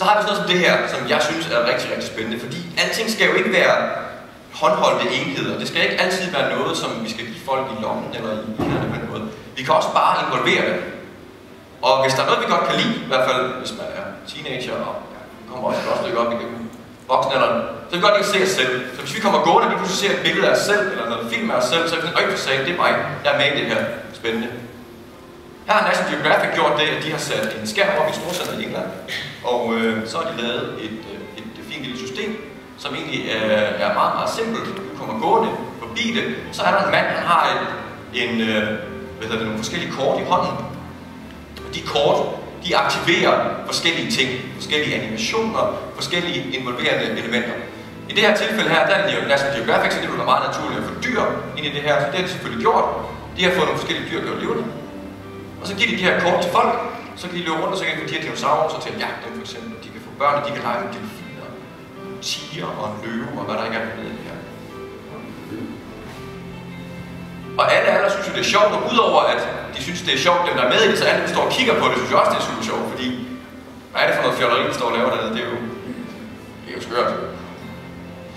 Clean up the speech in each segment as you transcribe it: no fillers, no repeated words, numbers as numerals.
Så har vi sådan noget som det her, som jeg synes er rigtig, rigtig spændende, fordi alting skal jo ikke være håndholdte enheder. Det skal ikke altid være noget, som vi skal give folk i lommen eller i hænderne på en måde. Vi kan også bare involvere det. Og hvis der er noget, vi godt kan lide, i hvert fald hvis man er teenager, og vi kommer også et godt stykke op igennem voksenalderen, så vi godt lide at se os selv. Så hvis vi kommer gående, og vi pludselig ser et billede af os selv, eller noget film af os selv, så er vi sådan, for sagen, det er mig, jeg er med i det her. Spændende. Her har National Geographic gjort det, at de har sat en skærm op i storcenteret i England, og så har de lavet et fint lille system, som egentlig er meget, meget simpelt. Du kommer gående forbi det, så er der en mand, han har nogle forskellige kort i hånden. Og de kort, de aktiverer forskellige ting, forskellige animationer, forskellige involverende elementer. I det her tilfælde her, der er det jo National Geographic, så det vil være meget naturligt at få dyr ind i det her, så det har de selvfølgelig gjort. De har fået nogle forskellige dyr gjort levende. Og så giver de her kort til folk, så kan de løbe rundt, og så kan de få de her dinosaurer, så til at jagte dem for eksempel. De kan få børn, og de kan lege med delfiner, tiger og en løve, og hvad der ikke er med i det her. Og alle synes jo, det er sjovt, og udover at de synes, det er sjovt, dem der er med i det, så alle, der står og kigger på det, synes jo også, det er super sjovt, fordi hvad er det for noget fjolleri, der står og laver dernede? Det er jo skørt.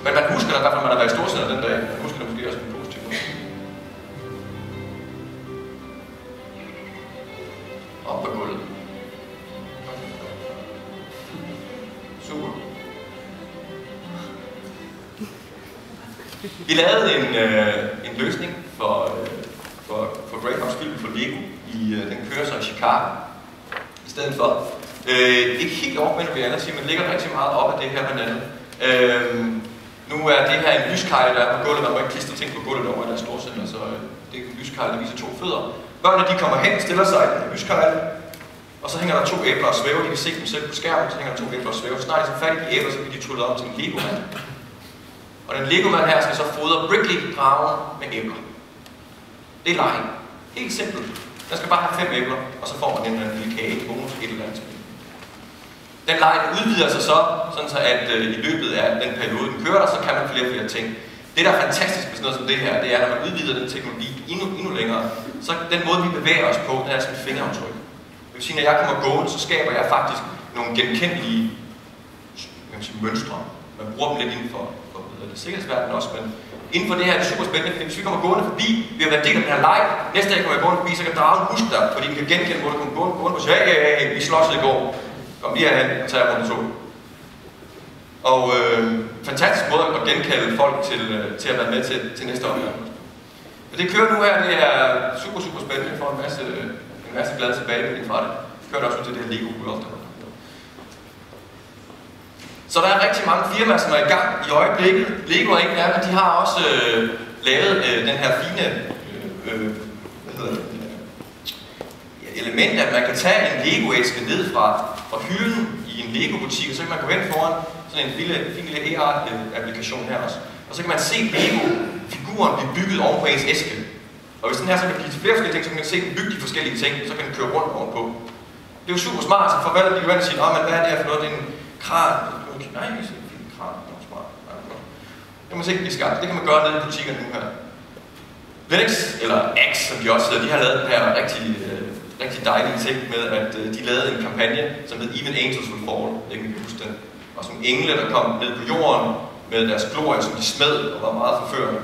Men man husker da, i hvert fald, man har været i Storcenteret den dag. Man husker det måske også en positiv måde. Op på gulvet. Super. Vi lavede en løsning for Greyhounds-filmen for Lego. Den kører så i Chicago i stedet for. Ikke helt overvendt, vil jeg sige, men ligger rigtig meget op af det her blandt andet. Nu er det her en lyskejle, der er på gulvet. Man må ikke klistre ting på gulvet over i deres storcenter, så det er en lyskejle, der viser 2 fødder. Børnene de kommer hen, stiller sig i den lyskejle, og så hænger der 2 æbler og svæver. De kan se dem selv på skærmen, så hænger der 2 æbler og svæver. Så snart de er færdige de æbler, så bliver de tryllet op til en Lego-mand. Og den Lego-mand her skal så fodre Brickley-dragen med æbler. Det er lejen. Helt simpelt. Den skal bare have 5 æbler, og så får man en lille kage, bonus, et eller andet spil. Den leg udvider sig så, sådan så at i løbet af den periode, den kører der, så kan man flere og flere ting. Det, der er fantastisk med sådan noget som det her, det er, når man udvider den teknologi endnu længere, så den måde, vi bevæger os på, den er som et fingeraftryk. Det vil sige, når jeg kommer gående, så skaber jeg faktisk nogle genkendelige mønstre. Man bruger dem lidt inden for sikkerhedsverdenen også, men inden for det her er det super spændende, hvis vi kommer gående forbi, vi har været del af den her leg, næste dag kommer jeg gående forbi, så kan dragen huske dig, fordi den kan genkende, hvor du kommer gående på sig, hey, vi slåsede i går. Kom lige herhen og tager rundt 2. Og fantastisk måde at genkalde folk til at være med til næste omgang. Og det kører nu her, det er super spændende. Jeg får en masse glade tilbagemelding fra det. Det kører også ud til det her Lego-guld. Så der er rigtig mange firmaer, som er i gang i øjeblikket. Lego er ikke der, men de har også lavet den her fine element, at man kan tage en Lego-æske ned fra hylden i en Lego-butik, og så kan man gå hen foran sådan en fin lille AR-applikation her også. Og så kan man se Lego-figuren blive bygget oven på ens æske. Og hvis den her så kan blive til flere forskellige ting, så kan man se den bygge de forskellige ting, så kan den køre rundt ovenpå. Det er jo super smart, så forvalter de jo vand og siger, men hvad er det her for noget? Det er en kran. Nej, jeg kan se en fin kran. Det er smart. Det må se blive skabt. Det kan man gøre nede i butikkerne nu her. Linux, eller X, som de også hedder, de har lavet den her rigtig dejlige ting med, at de lavede en kampagne, som hed Even Angels Will Fall. Det kan vi huske den. Og som engle, der kom ned på jorden med deres glorie, som de smed og var meget forførende.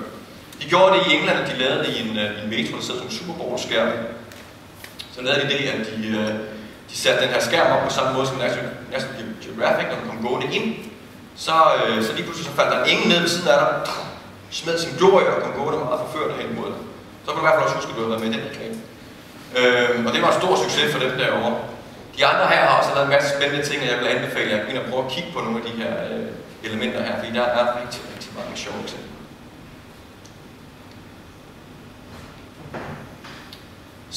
De gjorde det i England, at de lavede det i en metro, der sad som Super Bowl-skærm. Så lavede de det, at de satte den her skærm op på samme måde som National Geographic, når man kom gående ind. Så lige pludselig så faldt der en engel ned ved siden af dig, smed sin glorie og kom gående meget forførende hen imod dig. Så kan du i hvert fald også huske, at du har været med i den reklame. Og det var en stor succes for dem derovre. De andre her har også lavet en masse spændende ting, og jeg vil anbefale jer at begynde at prøve at kigge på nogle af de her elementer her, fordi der er rigtig mange sjove ting.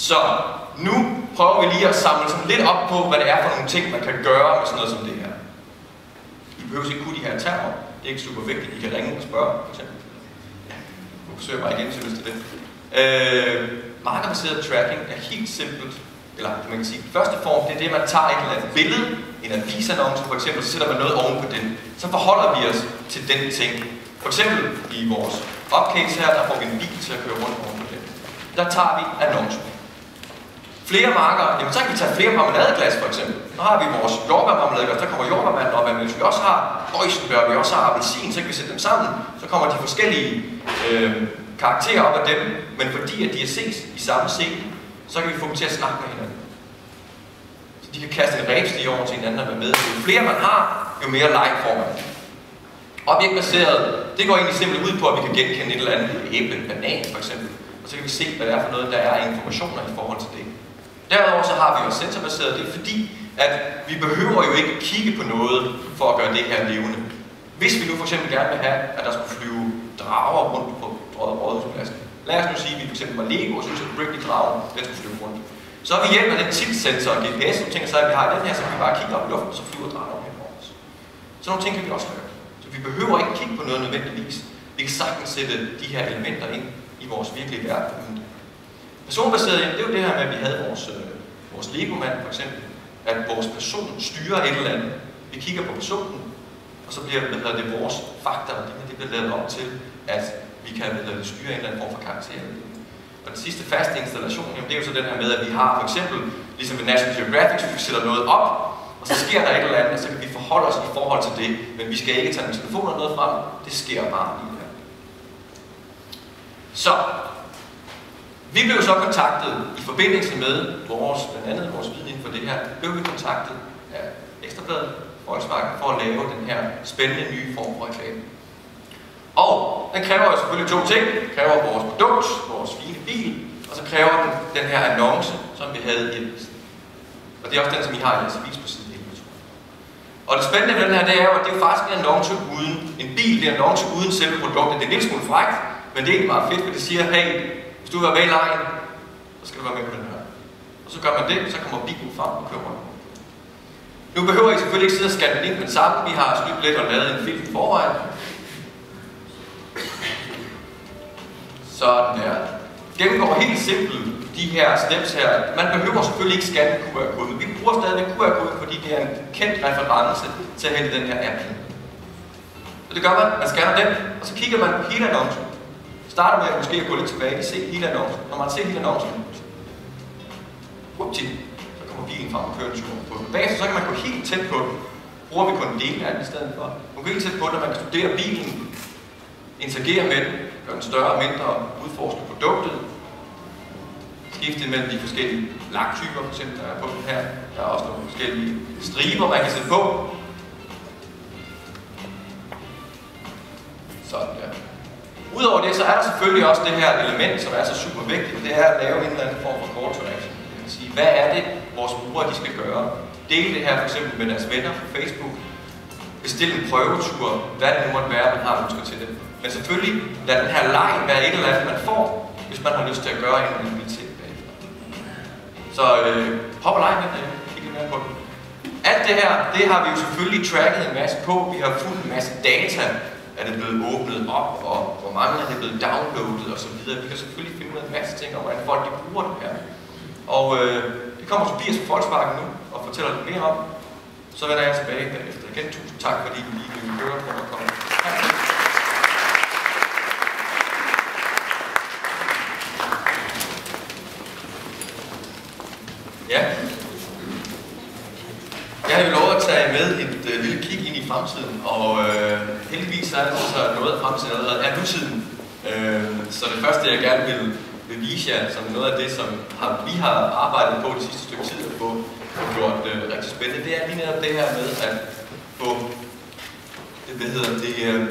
Så nu prøver vi lige at samle sådan lidt op på, hvad det er for nogle ting, man kan gøre med sådan noget som det her. I behøver ikke kunne de her termer. Det er ikke super vigtigt. I kan ringe og spørge, for eksempel. Ja, nu forsøger jeg bare igen, hvis det er det. Markerbaseret tracking er helt simpelt. Eller man kan sige, første form, det er det, man tager et eller andet billede, en avisannonce for eksempel, så sætter man noget oven på den. Så forholder vi os til den ting. For eksempel i vores opcase her, der får vi en bil til at køre rundt oven på den. Der tager vi annoncen. Flere marker, jamen så kan vi tage flere marmeladeglas for eksempel. Nu har vi vores jordbærmarmeladeglas, der kommer jordbærmanden op, men hvis vi også har røjsenbær, og vi også har appelsin, så kan vi sætte dem sammen, så kommer de forskellige karakterer op af dem, men fordi at de er ses i samme scene, så kan vi få dem til at snakke med hinanden. Så de kan kaste en rebstige over til hinanden og være med. Jo flere man har, jo mere like får man. Objektbaseret, det går egentlig simpelthen ud på, at vi kan genkende et eller andet æble, banan for eksempel, og så kan vi se, hvad det er for noget, der er informationer i forhold til det. Derudover så har vi også sensorbaseret, det er fordi, at vi behøver jo ikke kigge på noget for at gøre det her levende. Hvis vi nu for eksempel gerne vil have, at der skulle flyve drager rundt på Rådhuspladsen. Lad os nu sige, at vi for eksempel var Lego og synes, at Brickley-dragen, den skulle flyve rundt. Så har vi hjælp af den tiltsensor og GPS, som tænker sig, at vi har den her, så vi bare kigger op i luften, så flyver drager hen over os. Så nogle ting kan vi også gøre. Så vi behøver ikke kigge på noget nødvendigvis. Vi kan sagtens sætte de her elementer ind i vores virkelige verden. Personbaseret, det er jo det her med, at vi havde vores Lego-mand for eksempel, at vores person styrer et eller andet. Vi kigger på personen, og så bliver det vores fakta, og det bliver lavet op til, at vi kan styre en eller anden form for karakter. Og den sidste faste installation, jamen, det er jo så den her med, at vi har for eksempel, ligesom ved National Geographic, så vi sætter noget op, og så sker der et eller andet, og så kan vi forholde os i forhold til det, men vi skal ikke tage en telefon eller noget frem, det sker bare lige her. Så vi blev så kontaktet i forbindelse med blandt andet vores viden inden for det her, blev vi kontaktet af Ekstra Bladet, Volkswagen, for at lave den her spændende nye form for reklame. Og den kræver jo selvfølgelig to ting. Den kræver vores produkt, vores fine bil, og så kræver den her annonce, som vi havde i avisen. Og det er også den, som I har i jeres avis på siden 11. Og det spændende ved den her, det er jo, at det er faktisk en annonce uden en bil, det er en annonce uden selve produktet. Det er en lille smule frækt, men det er egentlig meget fedt, for det siger, hey, hvis du vil være med i lejen, så skal du være med på den her. Og så gør man det, så kommer bilen frem og kører rundt. Nu behøver I selvfølgelig ikke sidde og scanne den ind med det samme. Vi har snydt lidt og lavet en film i forvejen. Sådan der. Gennemgår helt simpelt de her steps her. Man behøver selvfølgelig ikke scanne QR-koden. Vi bruger stadigvæk QR-koden, fordi det er en kendt reference til at hente den her app. Så det gør man. Man scanner den, og så kigger man på hele annoncen. Starter med at måske at gå lidt tilbage og se hele annoncen. Når man ser hele annoncen, så kommer bilen frem og kører en tur på den. Bagefter så kan man gå helt tæt på den. Bruger vi kun en del af den i stedet for. Man går helt tæt på den, og man kan studere bilen, interagere med den, gøre den større og mindre, udforske produktet, skifte mellem de forskellige laktyper, for eksempel, der er på den her. Der er også nogle forskellige striber, man kan sætte på. Sådan der. Udover det, så er der selvfølgelig også det her element, som er så super vigtigt, det er at lave en eller anden form for call to action. Det vil sige, hvad er det, vores brugere de skal gøre? Dele det her for eksempel med deres venner på Facebook. Bestille en prøvetur, hvad det nu måtte være, man har ønsker til det. Men selvfølgelig, lad den her leg være et eller andet, man får, hvis man har lyst til at gøre en eller anden ting bagefter. Så hop og leg med det, kig lidt mere på det. Alt det her, det har vi jo selvfølgelig tracket en masse på. Vi har fulgt en masse data. Er det blevet åbnet op, og hvor mange er det blevet downloadet og så videre. Vi kan selvfølgelig finde ud af en masse ting om, hvordan folk de bruger det her. Og det kommer Tobias fra Volkswagen nu og fortæller lidt mere om. Så vender jeg tilbage bagefter. Igen, tusind tak, fordi I lige ville høre på at komme. Ja. Jeg har jo lov at tage med et lille kig ind i fremtiden, og heldigvis er det så noget af fremtiden allerede er nutiden. Så det første, jeg gerne vil vise jer, som noget af det, som vi har arbejdet på det sidste stykke tid at få gjort rigtig spændende, det er lige netop det her med at få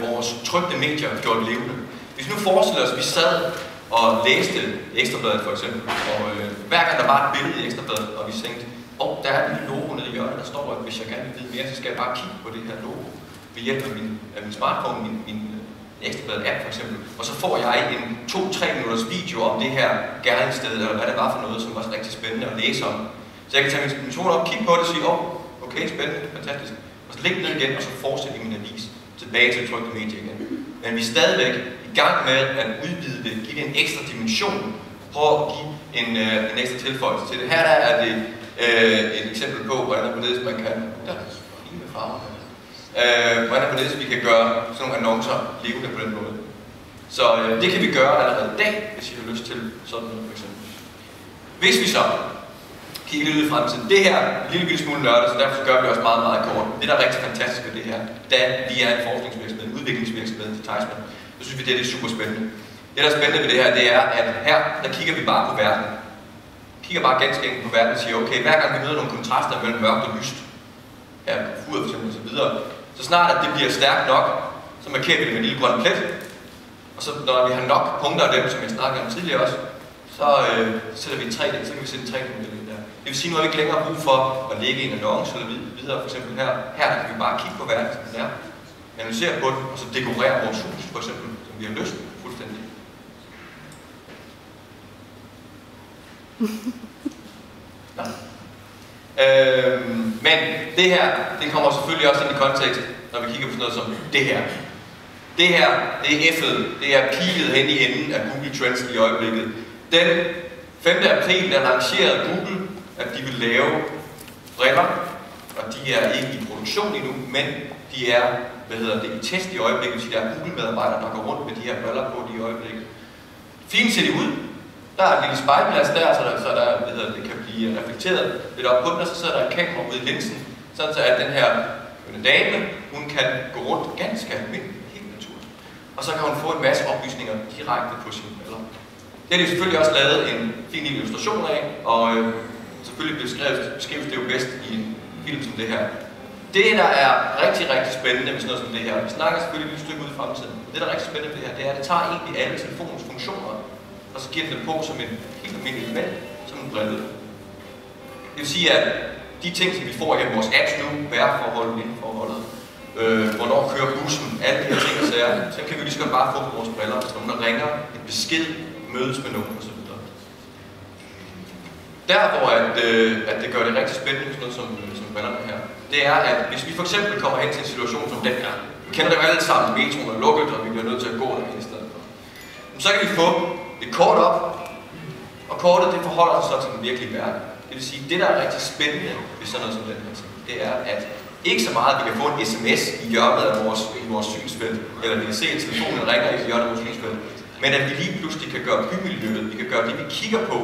vores trykte medier gjort levende. Hvis vi nu forestiller os, at vi sad og læste Ekstra Bladet for eksempel, og hver gang der var et billede i Ekstra Bladet, og vi tænkte, der er en logo nede i hjørnet, der står, at hvis jeg gerne vil vide mere, så skal jeg bare kigge på det her logo ved hjælp af min smartphone, min Ekstra Bladet app for eksempel, og så får jeg en 2-3 minutters video om det her gerningssted, eller hvad det var for noget, som var rigtig spændende at læse om. Så jeg kan tage min telefon op, kigge på det og sige, okay, spændende, fantastisk, og så lægge ned igen, og så fortsætte i min avis tilbage til trykte medier igen. Men vi er stadigvæk i gang med at udvide det, give det en ekstra dimension, prøve at give en ekstra tilføjelse til det. Her der er det et eksempel på, hvordan man kan, fine farver, hvordan vi kan gøre sådan nogle annoncer levende på den måde. Så det kan vi gøre allerede i dag, hvis I har lyst til sådan noget for eksempel. Hvis vi så kigge lidt ud i fremtiden. Det her er en lille smule nørdet, så derfor gør vi også meget, meget kort. Det, der er rigtig fantastisk ved det her, da vi er en forskningsvirksomhed, en udviklingsvirksomhed til Theismann, så synes vi, det er super spændende. Det, der er spændende ved det her, det er, at her, der kigger vi bare på verden. Vi kigger bare ganske enkelt på verden og siger, okay, hver gang vi møder nogle kontraster mellem mørkt og lyst, ja, fod for eksempel og så videre, så snart at det bliver stærkt nok, så markerer vi det med en lille grøn plet. Og så når vi har nok punkter af dem, som jeg snakkede om tidligere også, så sætter vi 3D, så kan vi sætte en 3D-model ind der. Det vil sige, nu har vi ikke længere brug for at lægge en annonce eller videre, for eksempel her. Her kan vi bare kigge på verden, som den er, analysere på den, og så dekorere vores hus, for eksempel, som vi har lyst fuldstændig. Ja. Men det her, det kommer selvfølgelig også ind i kontekst, når vi kigger på sådan noget som det her. Det her, det er F'et, det er peaket hen i enden af Google Trends i øjeblikket. Den 5. april, der lancerede Google, at de vil lave briller, og de er ikke i produktion endnu, men de er, i test i øjeblikket, så der er Google-medarbejdere, der går rundt med de her briller på i øjeblikket. Fint ser de ud. Der er et lille spejlglas der, så der det kan blive reflekteret lidt op på den, og så sidder der et kamera ude i linsen, sådan så at den her dame, hun kan gå rundt ganske almindeligt, helt naturligt. Og så kan hun få en masse oplysninger direkte på sine briller. Det har de selvfølgelig også lavet en fin illustration af, og selvfølgelig beskrives det jo bedst i en film som det her. Det, der er rigtig, rigtig spændende med sådan noget som det her, vi snakker selvfølgelig et lille stykke ud i fremtiden, det, der er rigtig spændende ved det her, det er, at det tager egentlig alle telefonens funktioner, og så giver det på som en helt almindelig element, som en brille. Det vil sige, at de ting, som vi får i vores apps nu, vejrforholdet, vindforholdet, hvornår kører bussen, alle de her ting og sager, så kan vi lige så godt bare få på vores briller, hvis nogen der ringer, en besked, mødes med nogen osv. Der, hvor at det gør det rigtig spændende med sådan noget som brillerne her, det er, at hvis vi for eksempel kommer hen til en situation som den her, vi kender det jo alle sammen, metroen er lukket, og vi bliver nødt til at gå der i stedet for. Så kan vi få et kort op, og kortet det forholder sig så til den virkelige verden. Det vil sige, det der er rigtig spændende ved sådan noget som den her ting, det er, at ikke så meget, at vi kan få en sms i hjørnet af vores synsfelt, eller vi kan se, at telefonen ringer i hjørnet af vores synsfelt, men at vi lige pludselig kan gøre bymiljøet, vi kan gøre det, vi kigger på,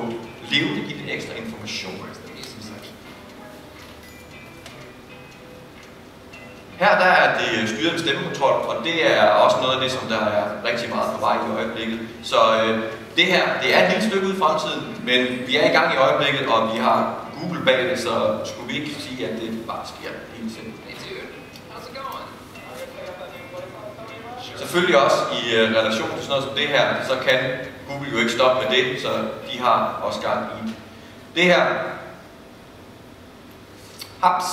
levende, give den ekstra information. Her der er det styret med stemmekontrol, og det er også noget af det, som der er rigtig meget på vej i øjeblikket. Så det her, det er et lille stykke ud i fremtiden, men vi er i gang i øjeblikket, og vi har Google bag det, så skulle vi ikke sige, at det bare sker hele tiden. Selvfølgelig også i relation til sådan noget som det her, så kan Google jo ikke stoppe med det, så de har også gang i det her. Haps.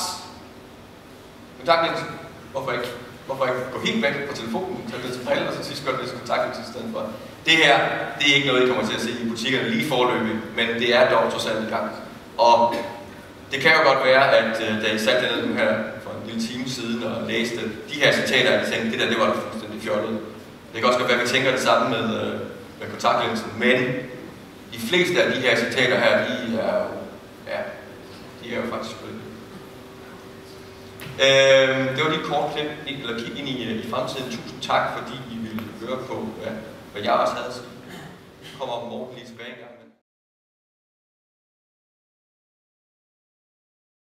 Kontaktlinsen. Hvorfor ikke gå helt væk fra telefonen, tage det til briller, og så sidst gør det til kontaktlinsen i stedet for. Det her, det er ikke noget, I kommer til at se i butikkerne lige forløbig, men det er dog trods alt i gang. Og det kan jo godt være, at da I satte ned nu her for en lille time siden og læste de her citater, at I tænkte, det der, det var da fuldstændig fjollet. Det kan også godt være, at vi tænker det samme med kontaktlinsen, men de fleste af de her citater her, de er jo faktisk skønne. Det var lige et kort klip, eller kig ind i fremtiden. Tusind tak, fordi I ville høre på, hvad jeg også havde at sige. Nu kommer Morten lige tilbage en gang.